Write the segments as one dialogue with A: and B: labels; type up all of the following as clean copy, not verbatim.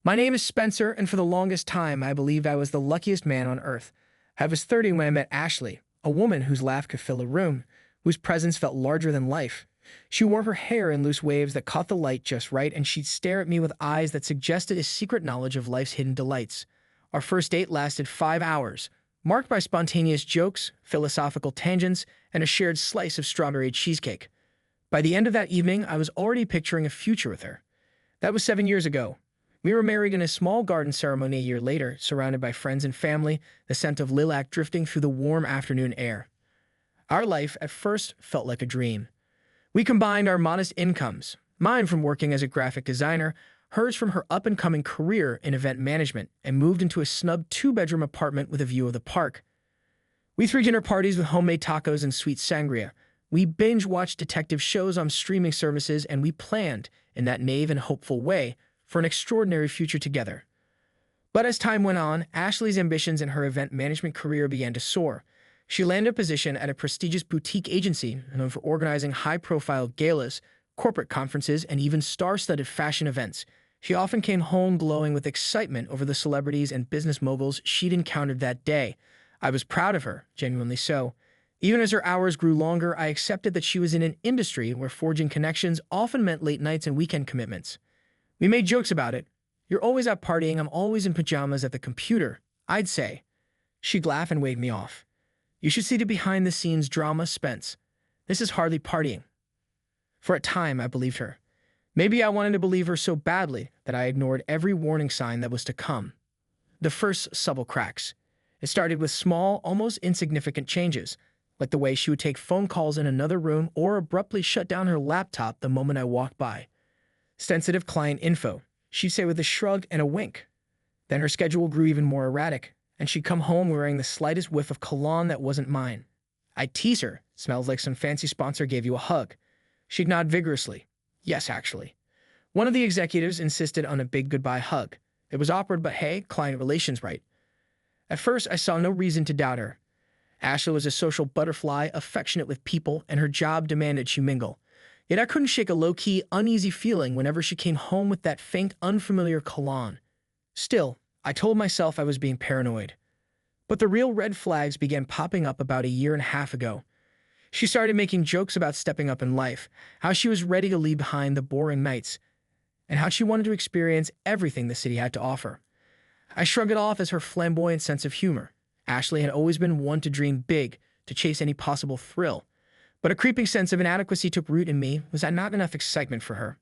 A: My name is Spencer, and for the longest time, I believed I was the luckiest man on earth. I was 30 when I met Ashley, a woman whose laugh could fill a room, whose presence felt larger than life. She wore her hair in loose waves that caught the light just right, and she'd stare at me with eyes that suggested a secret knowledge of life's hidden delights. Our first date lasted 5 hours, marked by spontaneous jokes, philosophical tangents, and a shared slice of strawberry cheesecake. By the end of that evening, I was already picturing a future with her. That was 7 years ago. We were married in a small garden ceremony a year later, surrounded by friends and family, the scent of lilac drifting through the warm afternoon air. Our life at first felt like a dream. We combined our modest incomes, mine from working as a graphic designer, hers from her up-and-coming career in event management, and moved into a snug two-bedroom apartment with a view of the park. We threw dinner parties with homemade tacos and sweet sangria. We binge-watched detective shows on streaming services, and we planned, in that naive and hopeful way, for an extraordinary future together. But as time went on, Ashley's ambitions in her event management career began to soar. She landed a position at a prestigious boutique agency known for organizing high-profile galas, corporate conferences, and even star-studded fashion events. She often came home glowing with excitement over the celebrities and business moguls she'd encountered that day. I was proud of her, genuinely so. Even as her hours grew longer, I accepted that she was in an industry where forging connections often meant late nights and weekend commitments. We made jokes about it. "You're always out partying, I'm always in pajamas at the computer," I'd say. She'd laugh and wave me off. "You should see the behind-the-scenes drama, Spence. This is hardly partying." For a time, I believed her. Maybe I wanted to believe her so badly that I ignored every warning sign that was to come. The first subtle cracks. It started with small, almost insignificant changes, like the way she would take phone calls in another room or abruptly shut down her laptop the moment I walked by. Sensitive client info, she'd say with a shrug and a wink. Then her schedule grew even more erratic, and she'd come home wearing the slightest whiff of cologne that wasn't mine. I'd tease her. "Smells like some fancy sponsor gave you a hug." She'd nod vigorously. "Yes, actually." One of the executives insisted on a big goodbye hug. It was awkward, but hey, client relations, right? At first, I saw no reason to doubt her. Ashley was a social butterfly, affectionate with people, and her job demanded she mingle. Yet I couldn't shake a low-key, uneasy feeling whenever she came home with that faint, unfamiliar cologne. Still, I told myself I was being paranoid. But the real red flags began popping up about a year and a half ago. She started making jokes about stepping up in life, how she was ready to leave behind the boring nights, and how she wanted to experience everything the city had to offer. I shrugged it off as her flamboyant sense of humor. Ashley had always been one to dream big, to chase any possible thrill. But a creeping sense of inadequacy took root in me. Was that not enough excitement for her?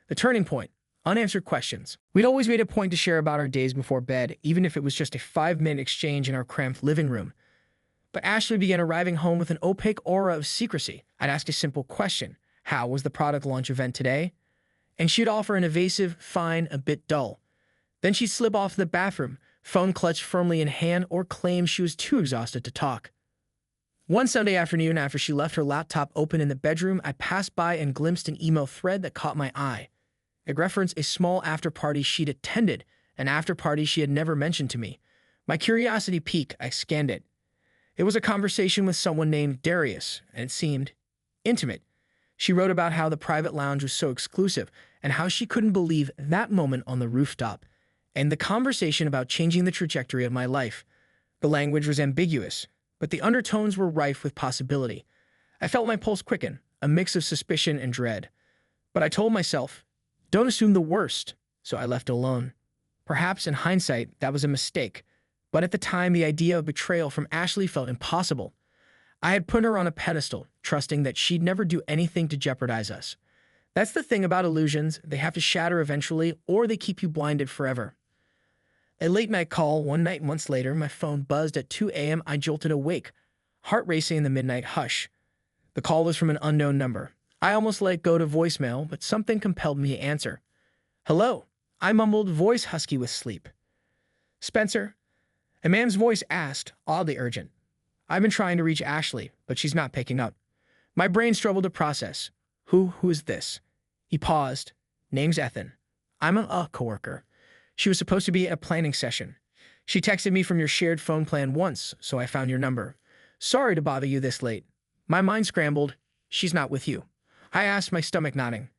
A: The turning point. Unanswered questions. We'd always made a point to share about our days before bed, even if it was just a 5-minute exchange in our cramped living room. But Ashley began arriving home with an opaque aura of secrecy. I'd ask a simple question. "How was the product launch event today?" And she'd offer an evasive, "Fine, a bit dull." Then she'd slip off to the bathroom, phone clutched firmly in hand, or claim she was too exhausted to talk. One Sunday afternoon, after she left her laptop open in the bedroom, I passed by and glimpsed an email thread that caught my eye. It referenced a small after-party she'd attended, an after-party she had never mentioned to me. My curiosity piqued. I scanned it. It was a conversation with someone named Darius, and it seemed intimate. She wrote about how the private lounge was so exclusive, and how she couldn't believe that moment on the rooftop, and the conversation about changing the trajectory of my life. The language was ambiguous, but the undertones were rife with possibility. I felt my pulse quicken, a mix of suspicion and dread. But I told myself, don't assume the worst, so I left alone. Perhaps in hindsight, that was a mistake, but at the time the idea of betrayal from Ashley felt impossible. I had put her on a pedestal, trusting that she'd never do anything to jeopardize us. That's the thing about illusions, they have to shatter eventually, or they keep you blinded forever. A late-night call one night months later, my phone buzzed at 2 a.m. I jolted awake, heart racing in the midnight hush. The call was from an unknown number. I almost let it go to voicemail, but something compelled me to answer. "Hello," I mumbled, voice husky with sleep. "Spencer?" A man's voice asked, oddly urgent. "I've been trying to reach Ashley, but she's not picking up." My brain struggled to process. Who is this? He paused. "Name's Ethan. I'm a coworker. She was supposed to be at a planning session. She texted me from your shared phone plan once, so I found your number. Sorry to bother you this late." My mind scrambled. "She's not with you?" I asked, my stomach nodding.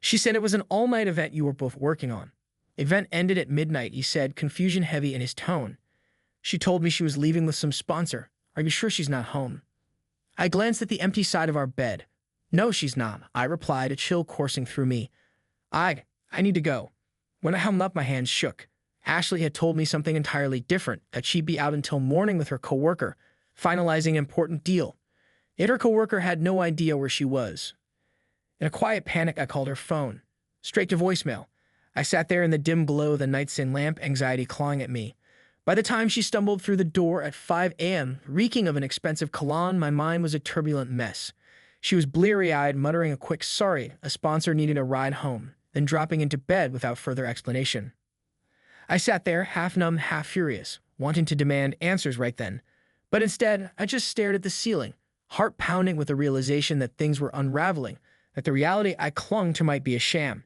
A: "She said it was an all-night event you were both working on." Event ended at midnight, he said, confusion heavy in his tone. She told me she was leaving with some sponsor. Are you sure she's not home? I glanced at the empty side of our bed. No, she's not, I replied, a chill coursing through me. I need to go. When I hung up, my hands shook. Ashley had told me something entirely different, that she'd be out until morning with her coworker, finalizing an important deal. Yet her coworker had no idea where she was. In a quiet panic, I called her phone. Straight to voicemail. I sat there in the dim glow of the nightstand lamp, anxiety clawing at me. By the time she stumbled through the door at 5 a.m., reeking of an expensive cologne, my mind was a turbulent mess. She was bleary-eyed, muttering a quick sorry, a sponsor needed a ride home, then dropping into bed without further explanation. I sat there, half numb, half furious, wanting to demand answers right then. But instead, I just stared at the ceiling, heart pounding with the realization that things were unraveling, that the reality I clung to might be a sham.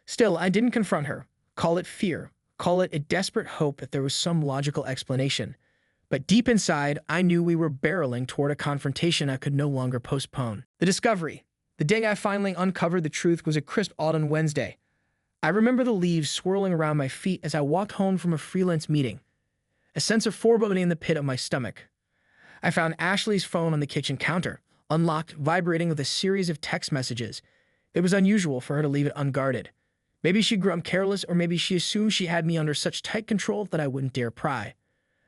A: Still, I didn't confront her. Call it fear. Call it a desperate hope that there was some logical explanation. But deep inside, I knew we were barreling toward a confrontation I could no longer postpone. The discovery. The day I finally uncovered the truth was a crisp autumn Wednesday. I remember the leaves swirling around my feet as I walked home from a freelance meeting. A sense of foreboding in the pit of my stomach. I found Ashley's phone on the kitchen counter, unlocked, vibrating with a series of text messages. It was unusual for her to leave it unguarded. Maybe she'd grown careless, or maybe she assumed she had me under such tight control that I wouldn't dare pry.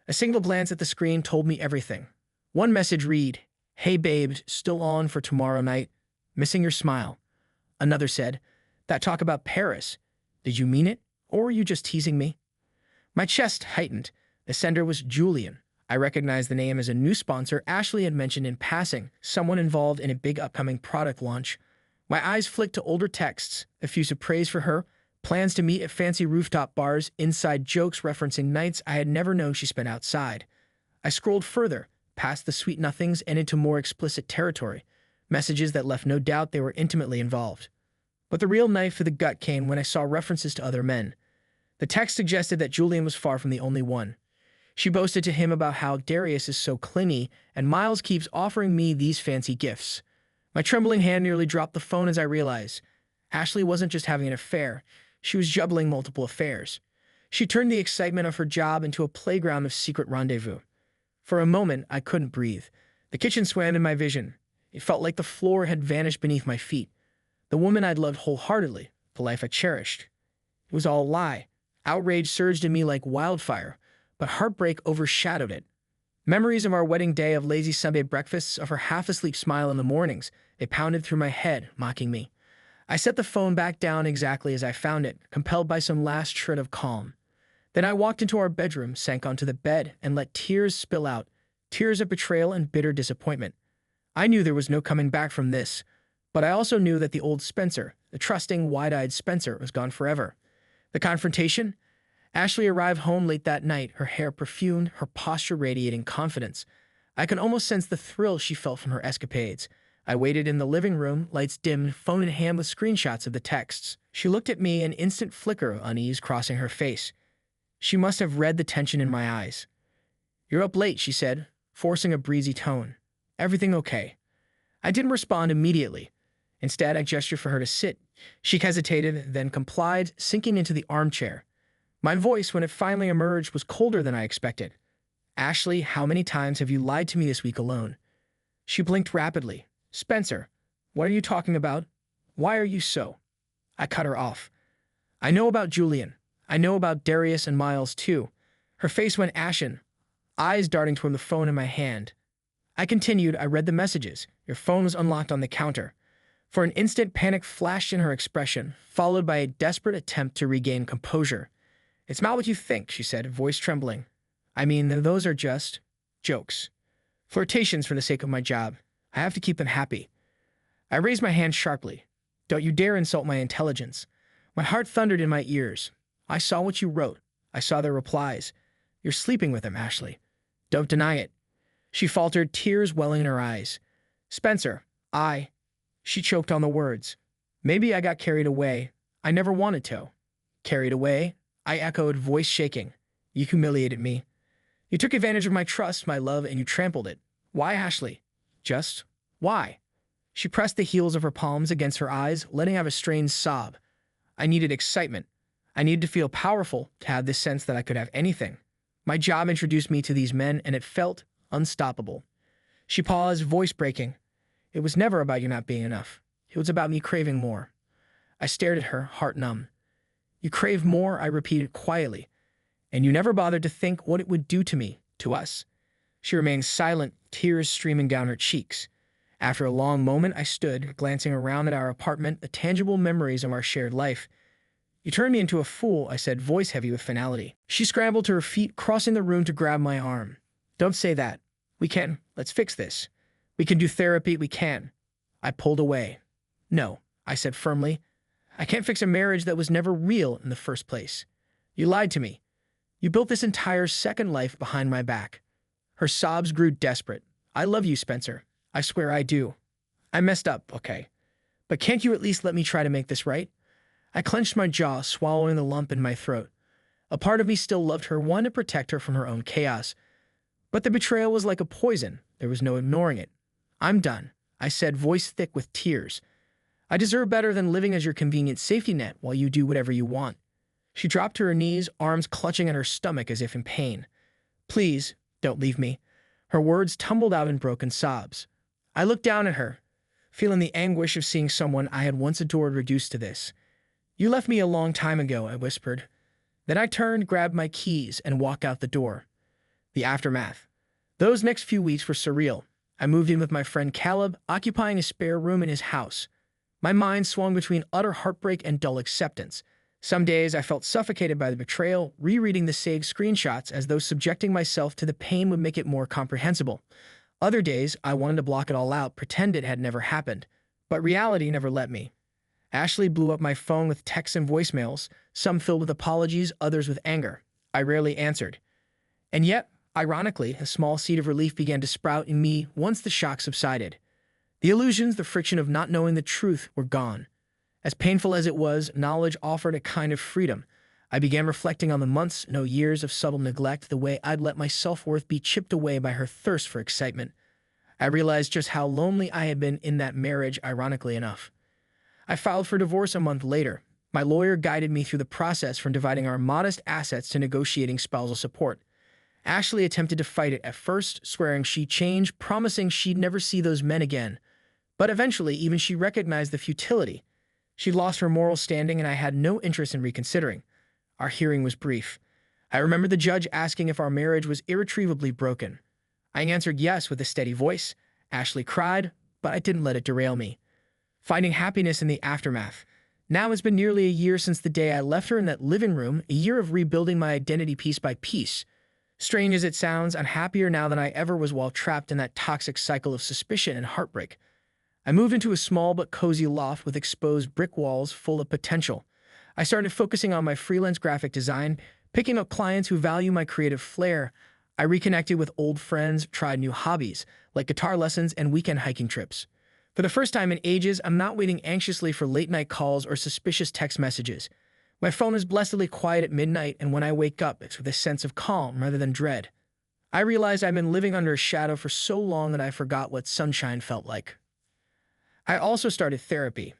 A: A single glance at the screen told me everything. One message read, "Hey babes, still on for tomorrow night? Missing your smile." Another said, "That talk about Paris. Did you mean it, or were you just teasing me?" My chest heightened. The sender was Julian. I recognized the name as a new sponsor Ashley had mentioned in passing, someone involved in a big upcoming product launch. My eyes flicked to older texts, effusive praise for her, plans to meet at fancy rooftop bars, inside jokes referencing nights I had never known she spent outside. I scrolled further, past the sweet nothings and into more explicit territory, messages that left no doubt they were intimately involved. But the real knife to the gut came when I saw references to other men. The text suggested that Julian was far from the only one. She boasted to him about how Darius is so clingy and Miles keeps offering me these fancy gifts. My trembling hand nearly dropped the phone as I realized Ashley wasn't just having an affair, she was juggling multiple affairs. She turned the excitement of her job into a playground of secret rendezvous. For a moment, I couldn't breathe. The kitchen swam in my vision. It felt like the floor had vanished beneath my feet. The woman I'd loved wholeheartedly, the life I cherished. It was all a lie. Outrage surged in me like wildfire, but heartbreak overshadowed it. Memories of our wedding day, of lazy Sunday breakfasts, of her half-asleep smile in the mornings, they pounded through my head, mocking me. I set the phone back down exactly as I found it, compelled by some last shred of calm. Then I walked into our bedroom, sank onto the bed, and let tears spill out, tears of betrayal and bitter disappointment. I knew there was no coming back from this, but I also knew that the old Spencer, the trusting, wide-eyed Spencer, was gone forever. The confrontation? Ashley arrived home late that night, her hair perfumed, her posture radiating confidence. I could almost sense the thrill she felt from her escapades. I waited in the living room, lights dimmed, phone in hand with screenshots of the texts. She looked at me, an instant flicker of unease crossing her face. She must have read the tension in my eyes. "You're up late," she said, forcing a breezy tone. "Everything okay?" I didn't respond immediately. Instead, I gestured for her to sit. She hesitated, then complied, sinking into the armchair. My voice, when it finally emerged, was colder than I expected. "Ashley, how many times have you lied to me this week alone?" She blinked rapidly. "Spencer, what are you talking about? Why are you so?" I cut her off. "I know about Julian. I know about Darius and Miles, too." Her face went ashen, eyes darting toward the phone in my hand. I continued. "I read the messages. Your phone was unlocked on the counter." For an instant, panic flashed in her expression, followed by a desperate attempt to regain composure. "It's not what you think," she said, voice trembling. "I mean, those are just jokes. Flirtations for the sake of my job. I have to keep them happy." I raised my hand sharply. "Don't you dare insult my intelligence." My heart thundered in my ears. "I saw what you wrote. I saw their replies. You're sleeping with him, Ashley. Don't deny it." She faltered, tears welling in her eyes. "Spencer, She choked on the words. "Maybe I got carried away. I never wanted to." "Carried away?" I echoed, voice shaking. "You humiliated me. You took advantage of my trust, my love, and you trampled it. Why, Ashley? Just why?" She pressed the heels of her palms against her eyes, letting out a strained sob. I needed excitement. I needed to feel powerful to have this sense that I could have anything. My job introduced me to these men, and it felt unstoppable. She paused, voice breaking. It was never about you not being enough. It was about me craving more. I stared at her, heart numb. You crave more, I repeated quietly, and you never bothered to think what it would do to me, to us. She remained silent, tears streaming down her cheeks. After a long moment, I stood, glancing around at our apartment, the tangible memories of our shared life. You turned me into a fool, I said, voice heavy with finality. She scrambled to her feet, crossing the room to grab my arm. Don't say that. Let's fix this. We can do therapy, we can. I pulled away. No, I said firmly. I can't fix a marriage that was never real in the first place. You lied to me. You built this entire second life behind my back. Her sobs grew desperate. I love you, Spencer. I swear I do. I messed up, okay. But can't you at least let me try to make this right? I clenched my jaw, swallowing the lump in my throat. A part of me still loved her, wanted to protect her from her own chaos. But the betrayal was like a poison. There was no ignoring it. I'm done, I said, voice thick with tears. I deserve better than living as your convenient safety net while you do whatever you want. She dropped to her knees, arms clutching at her stomach as if in pain. Please, don't leave me. Her words tumbled out in broken sobs. I looked down at her, feeling the anguish of seeing someone I had once adored reduced to this. You left me a long time ago, I whispered. Then I turned, grabbed my keys, and walked out the door. The aftermath. Those next few weeks were surreal. I moved in with my friend Caleb, occupying a spare room in his house. My mind swung between utter heartbreak and dull acceptance. Some days I felt suffocated by the betrayal, rereading the saved screenshots as though subjecting myself to the pain would make it more comprehensible. Other days I wanted to block it all out, pretend it had never happened. But reality never let me. Ashley blew up my phone with texts and voicemails, some filled with apologies, others with anger. I rarely answered. And yet, ironically, a small seed of relief began to sprout in me once the shock subsided. The illusions, the friction of not knowing the truth were gone. As painful as it was, knowledge offered a kind of freedom. I began reflecting on the months, no years of subtle neglect, the way I'd let my self-worth be chipped away by her thirst for excitement. I realized just how lonely I had been in that marriage, ironically enough. I filed for divorce a month later. My lawyer guided me through the process from dividing our modest assets to negotiating spousal support. Ashley attempted to fight it at first, swearing she'd change, promising she'd never see those men again. But eventually, even she recognized the futility. She'd lost her moral standing, and I had no interest in reconsidering. Our hearing was brief. I remember the judge asking if our marriage was irretrievably broken. I answered yes with a steady voice. Ashley cried, but I didn't let it derail me. Finding happiness in the aftermath. Now it's been nearly a year since the day I left her in that living room, a year of rebuilding my identity piece by piece. Strange as it sounds, I'm happier now than I ever was while trapped in that toxic cycle of suspicion and heartbreak. I moved into a small but cozy loft with exposed brick walls full of potential. I started focusing on my freelance graphic design, picking up clients who value my creative flair. I reconnected with old friends, tried new hobbies, like guitar lessons and weekend hiking trips. For the first time in ages, I'm not waiting anxiously for late-night calls or suspicious text messages. My phone is blessedly quiet at midnight, and when I wake up, it's with a sense of calm rather than dread. I realize I've been living under a shadow for so long that I forgot what sunshine felt like. I also started therapy.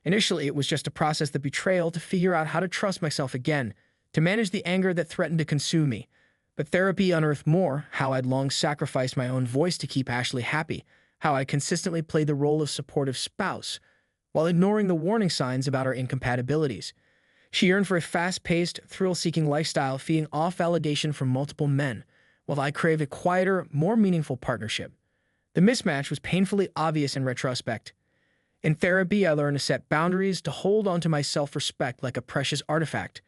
A: Initially, it was just to process the betrayal, to figure out how to trust myself again, to manage the anger that threatened to consume me. But therapy unearthed more, how I'd long sacrificed my own voice to keep Ashley happy, how I consistently played the role of supportive spouse, while ignoring the warning signs about our incompatibilities. She yearned for a fast-paced, thrill-seeking lifestyle, feeding off validation from multiple men, while I craved a quieter, more meaningful partnership. The mismatch was painfully obvious in retrospect. In therapy, I learned to set boundaries, to hold onto my self-respect like a precious artifact.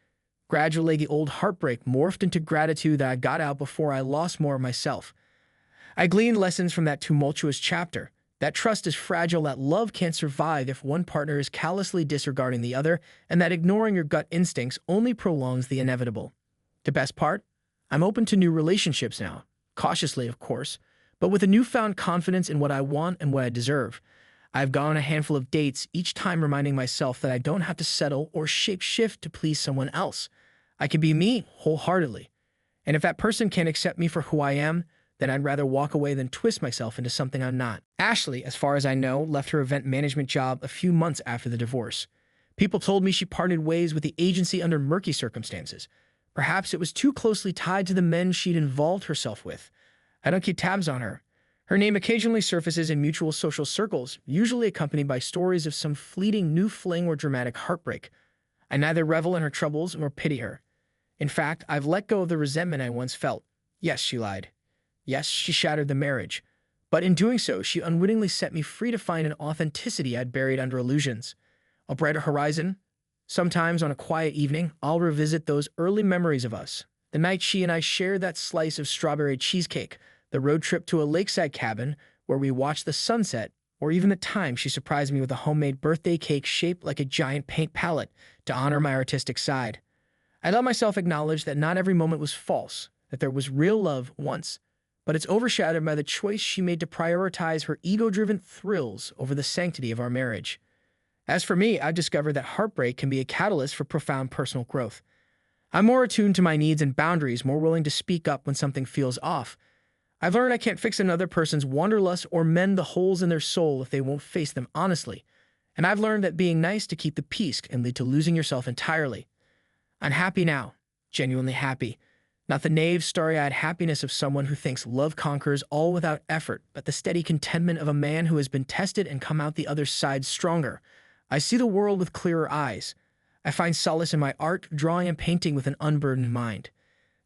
A: Gradually, the old heartbreak morphed into gratitude that I got out before I lost more of myself. I gleaned lessons from that tumultuous chapter. That trust is fragile, that love can't survive if one partner is callously disregarding the other, and that ignoring your gut instincts only prolongs the inevitable. The best part? I'm open to new relationships now. Cautiously, of course, but with a newfound confidence in what I want and what I deserve. I've gone on a handful of dates, each time reminding myself that I don't have to settle or shape-shift to please someone else. I can be me wholeheartedly. And if that person can't accept me for who I am, then I'd rather walk away than twist myself into something I'm not. Ashley, as far as I know, left her event management job a few months after the divorce. People told me she parted ways with the agency under murky circumstances. Perhaps it was too closely tied to the men she'd involved herself with. I don't keep tabs on her. Her name occasionally surfaces in mutual social circles, usually accompanied by stories of some fleeting new fling or dramatic heartbreak. I neither revel in her troubles nor pity her. In fact, I've let go of the resentment I once felt. Yes, she lied. Yes, she shattered the marriage. But in doing so, she unwittingly set me free to find an authenticity I'd buried under illusions. A brighter horizon. Sometimes on a quiet evening, I'll revisit those early memories of us. The night she and I shared that slice of strawberry cheesecake, the road trip to a lakeside cabin where we watched the sunset, or even the time she surprised me with a homemade birthday cake shaped like a giant paint palette to honor my artistic side. I let myself acknowledge that not every moment was false, that there was real love once, but it's overshadowed by the choice she made to prioritize her ego-driven thrills over the sanctity of our marriage. As for me, I've discovered that heartbreak can be a catalyst for profound personal growth. I'm more attuned to my needs and boundaries, more willing to speak up when something feels off. I've learned I can't fix another person's wanderlust or mend the holes in their soul if they won't face them honestly. And I've learned that being nice to keep the peace can lead to losing yourself entirely. I'm happy now, genuinely happy. Not the naive, starry-eyed happiness of someone who thinks love conquers all without effort, but the steady contentment of a man who has been tested and come out the other side stronger. I see the world with clearer eyes. I find solace in my art, drawing and painting with an unburdened mind.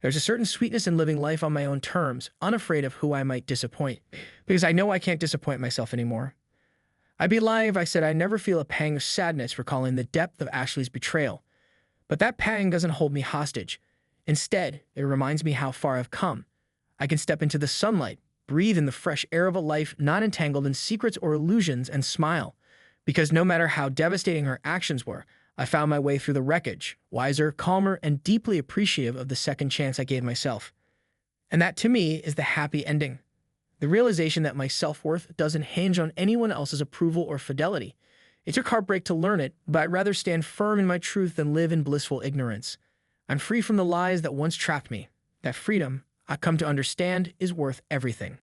A: There's a certain sweetness in living life on my own terms, unafraid of who I might disappoint, because I know I can't disappoint myself anymore. I'd be lying if I said I never feel a pang of sadness recalling the depth of Ashley's betrayal. But that pang doesn't hold me hostage. Instead, it reminds me how far I've come. I can step into the sunlight, breathe in the fresh air of a life not entangled in secrets or illusions, and smile. Because no matter how devastating her actions were, I found my way through the wreckage, wiser, calmer, and deeply appreciative of the second chance I gave myself. And that, to me, is the happy ending. The realization that my self-worth doesn't hinge on anyone else's approval or fidelity. It took heartbreak to learn it, but I'd rather stand firm in my truth than live in blissful ignorance. I'm free from the lies that once trapped me. That freedom, I come to understand, is worth everything.